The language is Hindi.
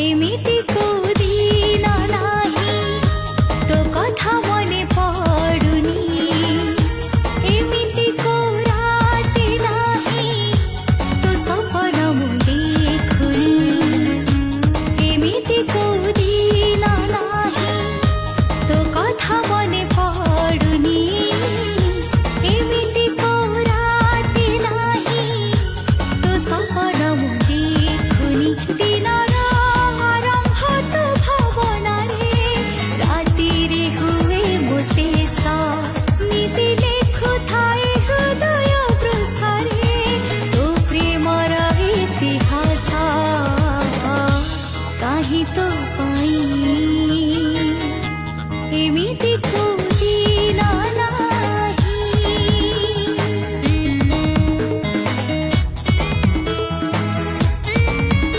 एमिति को दिन नाही तो कथा मने पडुनी एमिति को राति नाही तो सपन मु देखुनी एमिति को दिन नाही तो कथा मने पडुनी एमिति को राति नाही तो सपन मु देखुनी दिनर आरंभ तो भावना रे राति रे हुए मो शेष नीति लेखु थाए हृदय पृष्ठरे तो प्रेमर इतिहास काहि तो